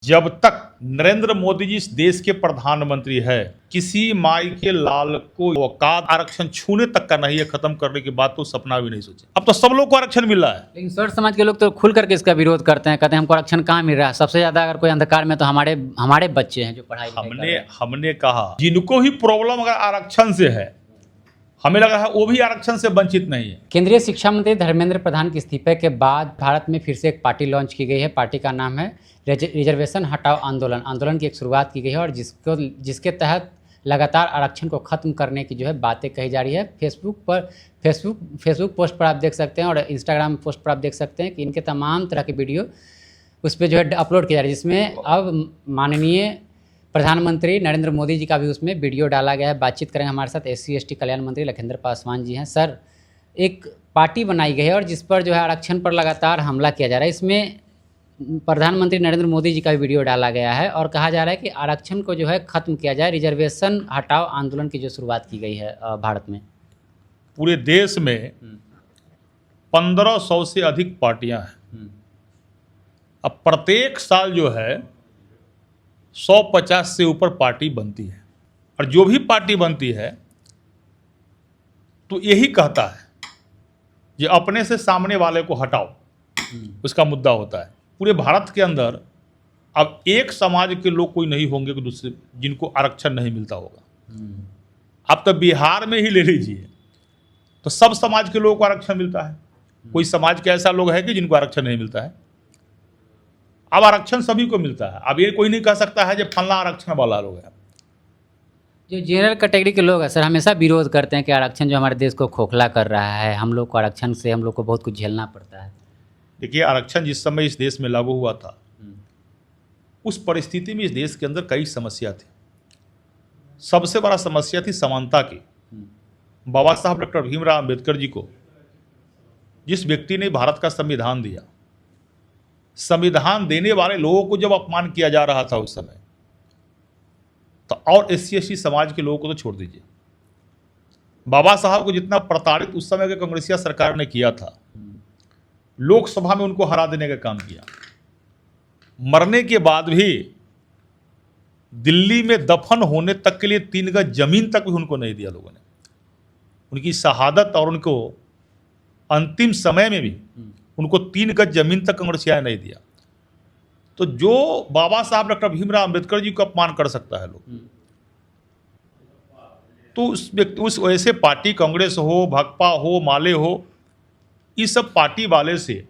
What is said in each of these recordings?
जब तक नरेंद्र मोदी जी इस देश के प्रधानमंत्री है, किसी माई के लाल को औकात आरक्षण छूने तक का नहीं है। खत्म करने की बात तो सपना भी नहीं सोचे। अब तो सब लोग को आरक्षण मिल रहा है, लेकिन सर्व समाज के लोग तो खुल करके इसका विरोध करते हैं, कहते हैं हमको आरक्षण कहाँ मिल रहा है। सबसे ज्यादा अगर कोई अंधकार में तो हमारे बच्चे हैं जो पढ़ाई लिखाई कर रहे हैं। हमने कहा जिनको भी प्रॉब्लम अगर आरक्षण से है, हमें लग रहा है वो भी आरक्षण से वंचित नहीं है। केंद्रीय शिक्षा मंत्री धर्मेंद्र प्रधान के इस्तीफे के बाद भारत में फिर से एक पार्टी लॉन्च की गई है। पार्टी का नाम है रिजर्वेशन हटाओ आंदोलन। आंदोलन की एक शुरुआत की गई है और जिसके तहत लगातार आरक्षण को खत्म करने की जो है बातें कही जा रही है। फेसबुक पोस्ट पर आप देख सकते हैं और इंस्टाग्राम पोस्ट पर आप देख सकते हैं कि इनके तमाम तरह के वीडियो उस पर जो है अपलोड किया जा रहा है, जिसमें अब माननीय प्रधानमंत्री नरेंद्र मोदी जी का भी उसमें वीडियो डाला गया है। बातचीत करेंगे हमारे साथ SC/ST कल्याण मंत्री लखिंदर पासवान जी हैं। सर, एक पार्टी बनाई गई है और जिस पर जो है आरक्षण पर लगातार हमला किया जा रहा है। इसमें प्रधानमंत्री नरेंद्र मोदी जी का भी वीडियो डाला गया है और कहा जा रहा है कि आरक्षण को जो है खत्म किया जाए। रिजर्वेशन हटाओ आंदोलन की जो शुरुआत की गई है भारत में, पूरे देश में 1500 से अधिक पार्टियां हैं। अब प्रत्येक साल जो है 150 से ऊपर पार्टी बनती है और जो भी पार्टी बनती है तो यही कहता है कि अपने से सामने वाले को हटाओ, उसका मुद्दा होता है। पूरे भारत के अंदर अब एक समाज के लोग कोई नहीं होंगे कि दूसरे जिनको आरक्षण नहीं मिलता होगा। अब तो बिहार में ही ले लीजिए तो सब समाज के लोगों को आरक्षण मिलता है। कोई समाज के ऐसा लोग है कि जिनको आरक्षण नहीं मिलता है। अब आरक्षण सभी को मिलता है। अब ये कोई नहीं कह सकता है जब फलना आरक्षण वाला लोग है। जो जनरल कैटेगरी के लोग हैं सर, हमेशा विरोध करते हैं कि आरक्षण जो हमारे देश को खोखला कर रहा है, हम लोग को आरक्षण से हम लोग को बहुत कुछ झेलना पड़ता है। देखिए, आरक्षण जिस समय इस देश में लागू हुआ था उस परिस्थिति में इस देश के अंदर कई समस्या थी। सबसे बड़ा समस्या थी समानता की। बाबा साहब डॉक्टर भीमराव अंबेडकर जी को, जिस व्यक्ति ने भारत का संविधान दिया, संविधान देने वाले लोगों को जब अपमान किया जा रहा था उस समय, तो और SC/ST समाज के लोगों को तो छोड़ दीजिए। बाबा साहब को जितना प्रताड़ित उस समय के कांग्रेसिया सरकार ने किया था, लोकसभा में उनको हरा देने का काम किया। मरने के बाद भी दिल्ली में दफन होने तक के लिए 3 गज जमीन तक भी उनको नहीं दिया लोगों ने। उनकी शहादत और उनको अंतिम समय में भी उनको 3 गज जमीन तक कांग्रेसिया ने नहीं दिया। तो जो बाबा साहब डॉक्टर भीमराव अंबेडकर जी को अपमान कर सकता है लोग, तो उस वैसे पार्टी, कांग्रेस हो, भाकपा हो, माले हो, इस सब पार्टी वाले से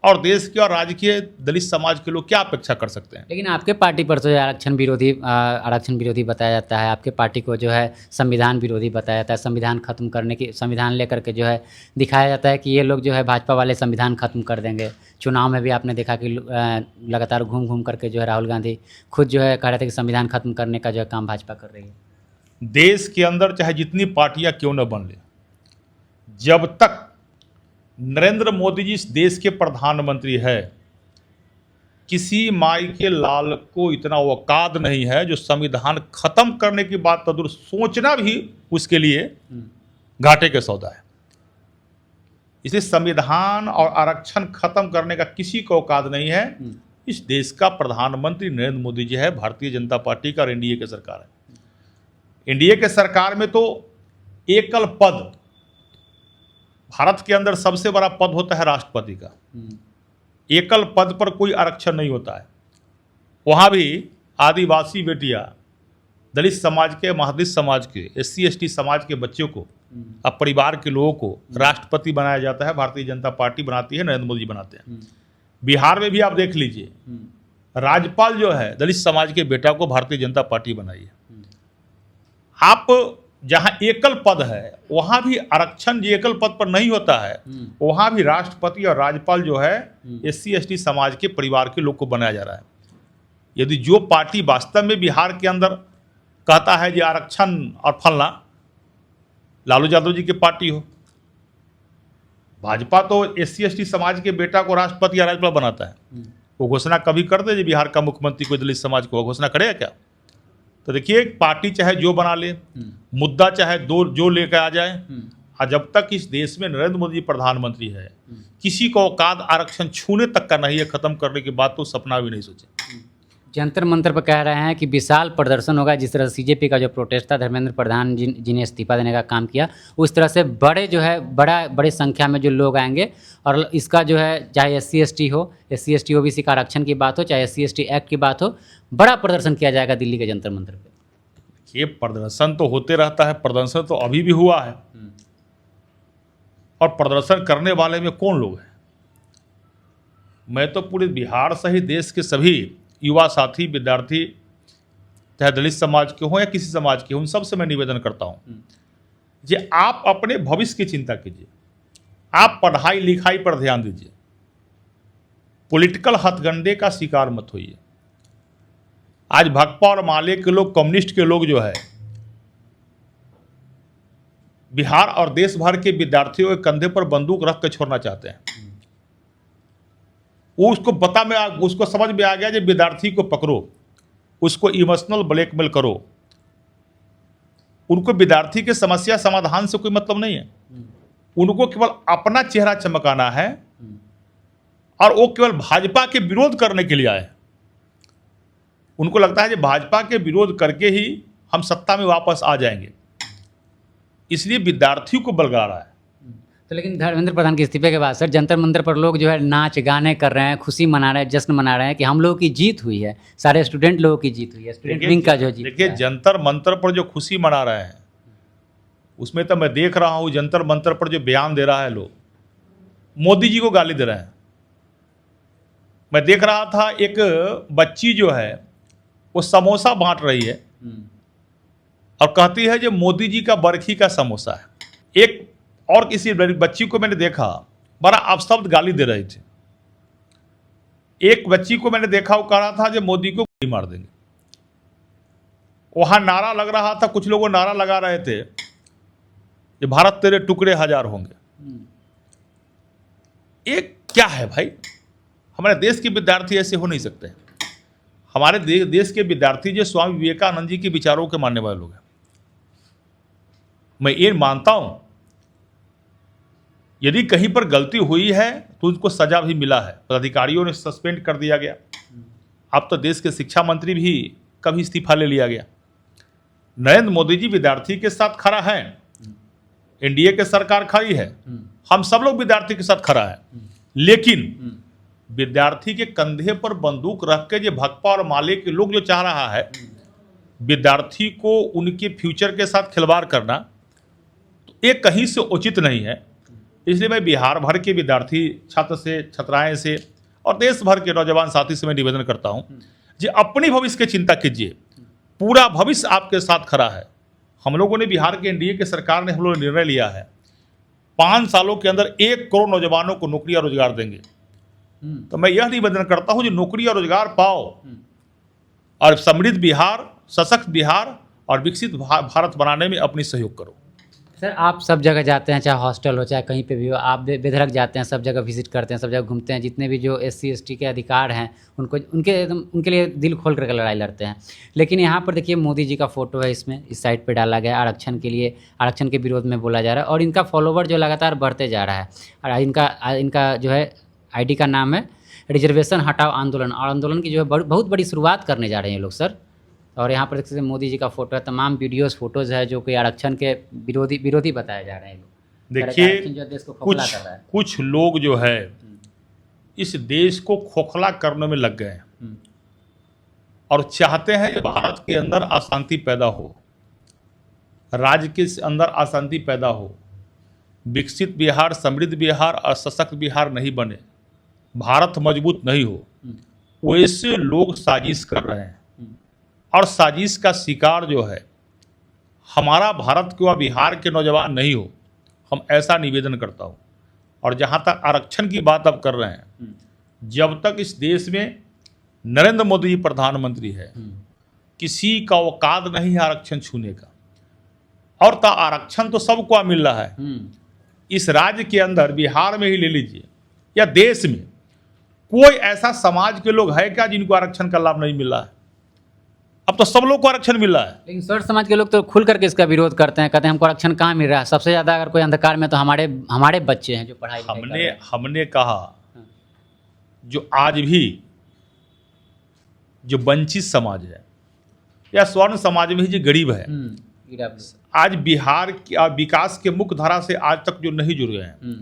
और देश के और राज्य के दलित समाज के लोग क्या अपेक्षा कर सकते हैं। लेकिन आपके पार्टी पर तो आरक्षण विरोधी बताया जाता है। आपके पार्टी को जो है संविधान विरोधी बताया जाता है। संविधान खत्म करने की, संविधान लेकर के जो है दिखाया जाता है कि ये लोग जो है भाजपा वाले संविधान खत्म कर देंगे। चुनाव में भी आपने देखा कि लगातार घूम घूम करके जो है राहुल गांधी खुद जो है कह रहे थे कि संविधान खत्म करने का जो है काम भाजपा कर रही है। देश के अंदर चाहे जितनी पार्टियां क्यों न बन ले, जब तक नरेंद्र मोदी जी इस देश के प्रधानमंत्री है, किसी माई के लाल को इतना औकात नहीं है जो संविधान खत्म करने की बात तो दूर, सोचना भी उसके लिए घाटे के सौदा है। इसलिए संविधान और आरक्षण खत्म करने का किसी को औकात नहीं है। इस देश का प्रधानमंत्री नरेंद्र मोदी जी है, भारतीय जनता पार्टी का और NDA की सरकार है। NDA के सरकार में तो एकल पद, भारत के अंदर सबसे बड़ा पद होता है राष्ट्रपति का। एकल पद पर कोई आरक्षण नहीं होता है। वहाँ भी आदिवासी बेटियां, दलित समाज के, महादलित समाज के, SC/ST समाज के बच्चों को, अब परिवार के लोगों को राष्ट्रपति बनाया जाता है। भारतीय जनता पार्टी बनाती है, नरेंद्र मोदी जी बनाते हैं। बिहार में भी आप देख लीजिए, राज्यपाल जो है दलित समाज के बेटा को भारतीय जनता पार्टी बनाई है। आप जहां एकल पद है वहां भी आरक्षण जो एकल पद पर नहीं होता है, वहां भी राष्ट्रपति और राज्यपाल जो है SC/ST समाज के परिवार के लोग को बनाया जा रहा है। यदि जो पार्टी वास्तव में बिहार के अंदर कहता है कि आरक्षण और फलना, लालू यादव जी की पार्टी हो, भाजपा तो SC/ST समाज के बेटा को राष्ट्रपति या राज्यपाल बनाता है। वो घोषणा कभी कर दे बिहार का मुख्यमंत्री कोई दलित समाज को, घोषणा करेगा क्या? तो देखिए, पार्टी चाहे जो बना ले, मुद्दा चाहे जो लेकर आ जाए, और जब तक इस देश में नरेंद्र मोदी प्रधानमंत्री है, किसी को औकात आरक्षण छूने तक का नहीं है, खत्म करने की बात तो सपना भी नहीं सोचे। जंतर मंतर पर कह रहे हैं कि विशाल प्रदर्शन होगा, जिस तरह से सीजेपी का जो प्रोटेस्ट था, धर्मेंद्र प्रधान जिन्हें इस्तीफा देने का काम किया, उस तरह से बड़े जो है बड़ी संख्या में जो लोग आएंगे और इसका जो है चाहे SC/ST हो, SC/ST OBC का आरक्षण की बात हो, चाहे SC/ST एक्ट की बात हो, बड़ा प्रदर्शन किया जाएगा दिल्ली के जंतर मंतर पर। ये प्रदर्शन तो होते रहता है, प्रदर्शन तो अभी भी हुआ है। और प्रदर्शन करने वाले में कौन लोग हैं? मैं तो पूरे बिहार सहित देश के सभी युवा साथी, विद्यार्थी, चाहे दलित समाज के हों या किसी समाज के हों, उन सबसे मैं निवेदन करता हूं कि आप अपने भविष्य की चिंता कीजिए, आप पढ़ाई लिखाई पर ध्यान दीजिए, पॉलिटिकल हथगंडे का शिकार मत होइए। आज भाकपा और माले के लोग, कम्युनिस्ट के लोग जो है, बिहार और देश भर के विद्यार्थियों के कंधे पर बंदूक रख कर छोड़ना चाहते हैं। वो उसको समझ में आ गया कि विद्यार्थी को पकड़ो, उसको इमोशनल ब्लैकमेल करो, उनको विद्यार्थी के समस्या समाधान से कोई मतलब नहीं है। उनको केवल अपना चेहरा चमकाना है और वो केवल भाजपा के विरोध करने के लिए आए। उनको लगता है कि भाजपा के विरोध करके ही हम सत्ता में वापस आ जाएंगे, इसलिए विद्यार्थियों को बलगा रहा है। तो लेकिन धर्मेंद्र प्रधान के इस्तीफे के बाद सर जंतर मंतर पर लोग जो है नाच गाने कर रहे हैं, खुशी मना रहे हैं, जश्न मना रहे हैं कि हम लोगों की जीत हुई है, सारे स्टूडेंट लोगों की जीत हुई है, स्टूडेंट विंग का जो जीत। देखिए, जंतर मंतर पर जो खुशी मना रहे हैं उसमें तो मैं देख रहा हूँ जंतर मंतर पर जो बयान दे रहा है लोग, मोदी जी को गाली दे रहे हैं। मैं देख रहा था एक बच्ची जो है वो समोसा बांट रही है और कहती है जो मोदी जी का बरखी का समोसा है। एक और किसी बच्ची को मैंने देखा बड़ा अपशब्द गाली दे रही थी। एक बच्ची को मैंने देखा वो कह रहा था जो मोदी को गोली मार देंगे। वहां नारा लग रहा था, कुछ लोगों नारा लगा रहे थे कि भारत तेरे टुकड़े हजार होंगे। एक क्या है भाई, हमारे देश के विद्यार्थी ऐसे हो नहीं सकते। हमारे देश के विद्यार्थी जो स्वामी विवेकानंद जी के विचारों के मानने वाले लोग हैं। मैं ये मानता हूं यदि कहीं पर गलती हुई है तो उनको सजा भी मिला है, पदाधिकारियों ने सस्पेंड कर दिया गया। अब तो देश के शिक्षा मंत्री भी कभी इस्तीफा ले लिया गया। नरेंद्र मोदी जी विद्यार्थी के साथ खड़ा है, एनडीए के सरकार खड़ी है, हम सब लोग विद्यार्थी के साथ खड़ा है, लेकिन विद्यार्थी के कंधे पर बंदूक रख के जो भाकपा और माले के लोग जो चाह रहा है विद्यार्थी को उनके फ्यूचर के साथ खिलवाड़ करना, तो ये कहीं से उचित नहीं है। इसलिए मैं बिहार भर के विद्यार्थी छात्र से, छात्राएं से और देश भर के नौजवान साथी से मैं निवेदन करता हूं कि अपनी भविष्य की चिंता कीजिए, पूरा भविष्य आपके साथ खड़ा है। हम लोगों ने बिहार के एनडीए की सरकार ने हम लोगों ने निर्णय लिया है 5 सालों के अंदर 1 करोड़ नौजवानों को नौकरी और रोजगार देंगे। तो मैं यह निवेदन करता हूं कि नौकरी और रोजगार पाओ और समृद्ध बिहार, सशक्त बिहार और विकसित भारत बनाने में अपनी सहयोग करो। सर आप सब जगह जाते हैं, चाहे हॉस्टल हो चाहे कहीं पे भी हो, आप बेधड़क जाते हैं, सब जगह विजिट करते हैं, सब जगह घूमते हैं, जितने भी जो SC/ST के अधिकार हैं उनको उनके लिए दिल खोल करके लड़ाई लड़ते हैं। लेकिन यहाँ पर देखिए मोदी जी का फोटो है, इसमें इस साइड पे डाला गया, आरक्षण के लिए, आरक्षण के विरोध में बोला जा रहा है और इनका फॉलोवर जो लगातार बढ़ते जा रहा है। और इनका जो है ID का नाम है रिजर्वेशन हटाओ आंदोलन, और आंदोलन की जो है बहुत बड़ी शुरुआत करने जा रहे हैं लोग सर। और यहाँ पर देख सकते हैं मोदी जी का फोटो है, तमाम वीडियोस फोटोज़ है जो कि आरक्षण के विरोधी बताए जा रहे हैं लोग। देखिए कुछ लोग जो है इस देश को खोखला करने में लग गए हैं और चाहते हैं कि भारत के अंदर अशांति पैदा हो, राज्य के अंदर अशांति पैदा हो, विकसित बिहार, समृद्ध बिहार और सशक्त बिहार नहीं बने, भारत मजबूत नहीं हो। वैसे लोग साजिश कर रहे हैं और साजिश का शिकार जो है हमारा भारत के व बिहार के नौजवान नहीं हो, हम ऐसा निवेदन करता हूँ। और जहाँ तक आरक्षण की बात आप कर रहे हैं, जब तक इस देश में नरेंद्र मोदी जी प्रधानमंत्री है, किसी का औकात नहीं है आरक्षण छूने का। और तो आरक्षण तो सबको मिल रहा है। इस राज्य के अंदर, बिहार में ही ले लीजिए या देश में, कोई ऐसा समाज के लोग है क्या जिनको आरक्षण का लाभ नहीं मिल रहा है? अब तो सब लोग को आरक्षण मिल रहा है। लेकिन सर्व समाज के लोग तो खुल करके इसका विरोध करते हैं, कहते हैं हमको आरक्षण कहाँ मिल रहा है, सबसे ज़्यादा अगर कोई अंधकार में तो हमारे बच्चे हैं जो पढ़ाई लिखाई कर रहे हैं। हमने कहा जो आज भी जो वंचित समाज है या स्वर्ण समाज में ही जो गरीब है, EWS, आज बिहार की विकास के मुख्य धारा से आज तक जो नहीं जुड़ गए हैं,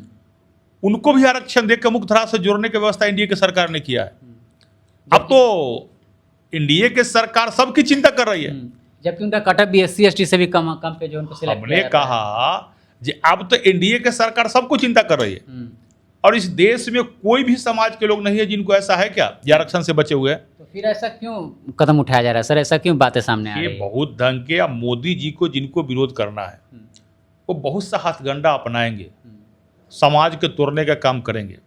उनको भी आरक्षण देकर मुख्य धारा से जोड़ने की व्यवस्था एनडीए की सरकार ने किया है। अब तो एनडीए की सरकार सबकी चिंता कर रही है। जबकि उनका कटअप भी SC/ST से भी कम पे जो उनको सिलेक्ट हमने कहा कि अब तो एनडीए की सरकार सबको चिंता कर रही है और इस देश में कोई भी समाज के लोग नहीं है जिनको ऐसा है क्या ये आरक्षण से बचे हुए हैं। तो फिर ऐसा क्यों कदम उठाया जा रहा है सर, ऐसा क्यों बातें सामने आ रही ये है? बहुत ढंग के अब मोदी जी को जिनको विरोध करना है वो बहुत सा हथगंडा अपनाएंगे, समाज के तोड़ने का काम करेंगे।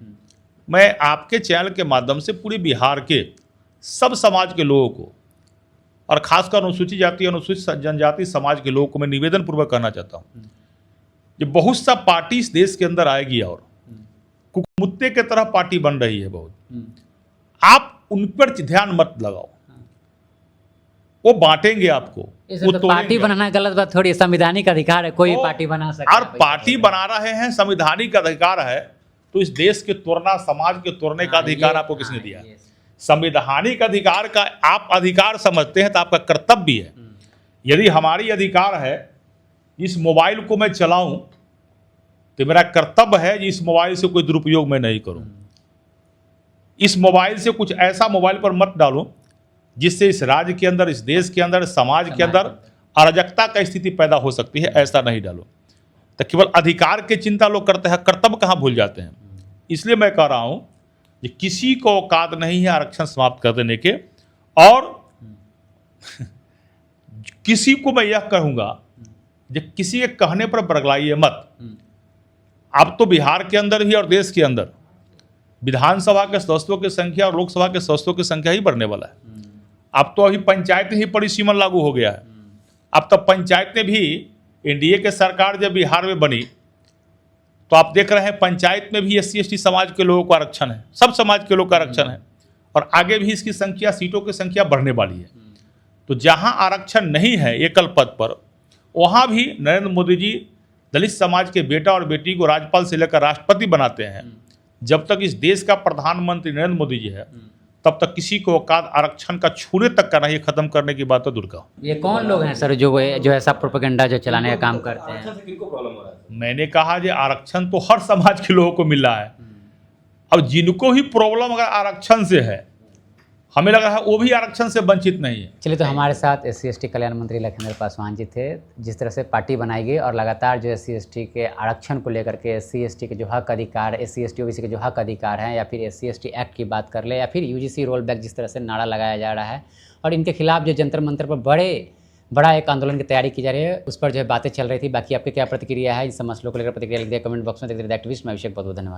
मैं आपके चैनल के माध्यम से पूरे बिहार के सब समाज के लोगों को और खासकर अनुसूचित जाति अनुसूचित जनजाति समाज के लोगों को मैं निवेदन पूर्वक कहना चाहता हूँ कि बहुत सा पार्टी इस देश के अंदर आएगी और कुत्ते के तरह पार्टी बन रही है बहुत। आप उन पर ध्यान मत लगाओ, वो बांटेंगे आपको, इसमें तो पार्टी बनाना गलत बात थोड़ी है, संवैधानिक अधिकार है, कोई पार्टी बना सकता और पार्टी बना रहे हैं, संवैधानिक अधिकार है, तो इस देश के तोड़ना, समाज के तोड़ने का अधिकार आपको किसने दिया है? संवैधानिक अधिकार का आप अधिकार समझते हैं तो आपका कर्तव्य भी है। यदि हमारी अधिकार है इस मोबाइल को मैं चलाऊं तो मेरा कर्तव्य है कि इस मोबाइल से कोई दुरुपयोग मैं नहीं करूं। इस मोबाइल से कुछ ऐसा मोबाइल पर मत डालूं जिससे इस राज्य के अंदर, इस देश के अंदर, समाज के अंदर अराजकता का स्थिति पैदा हो सकती है, ऐसा नहीं डालो। तो केवल अधिकार की चिंता लोग करते हैं, कर्तव्य कहाँ भूल जाते हैं। इसलिए मैं कह रहा हूं कि किसी को औकात नहीं है आरक्षण समाप्त कर देने के, और किसी को मैं यह कहूंगा कि किसी के कहने पर बरगलाइए मत। अब तो बिहार के अंदर ही और देश के अंदर विधानसभा के सदस्यों की संख्या और लोकसभा के सदस्यों की संख्या ही बढ़ने वाला है। अब तो अभी पंचायतें ही परिसीमन लागू हो गया है। अब तो पंचायतें भी, एनडीए के सरकार जब बिहार में बनी तो आप देख रहे हैं पंचायत में भी SC/ST समाज के लोगों को आरक्षण है, सब समाज के लोग का आरक्षण है, और आगे भी इसकी संख्या, सीटों की संख्या बढ़ने वाली है। तो जहां आरक्षण नहीं है एकल पद पर, वहां भी नरेंद्र मोदी जी दलित समाज के बेटा और बेटी को राज्यपाल से लेकर राष्ट्रपति बनाते हैं। जब तक इस देश का प्रधानमंत्री नरेंद्र मोदी जी है तब तक किसी को औकात आरक्षण का छूने तक का नहीं, खत्म करने की बात तो दूर का। ये कौन लोग हैं सर जो ऐसा प्रोपेगेंडा जो चलाने का काम करते हैं? मैंने कहा कि आरक्षण तो हर समाज के लोगों को मिल रहा है। अब जिनको भी प्रॉब्लम अगर आरक्षण से है, हमें लग रहा है वो भी आरक्षण से वंचित नहीं है। चलिए, तो हमारे साथ SC/ST कल्याण मंत्री लखिंदर पासवान जी थे। जिस तरह से पार्टी बनाई गई और लगातार जो SC/ST के आरक्षण को लेकर के, SC/ST के जो हक अधिकार, SC/ST OBC के जो हक अधिकार हैं, या फिर SC/ST एक्ट की बात कर ले, या फिर UGC रोल बैक जिस तरह से नारा लगाया जा रहा है, और इनके खिलाफ जो जंतर मंतर पर बड़ा एक आंदोलन की तैयारी की जा रही है, उस पर जो है बातें चल रही थी। बाकी आपकी क्या प्रतिक्रिया है इन सब मसलों को लेकर? प्रतिक्रिया लिख दिया कमेंट बॉक्स में। देखते एक्टिविस्ट में अभिषेक, बहुत बहुत धन्यवाद।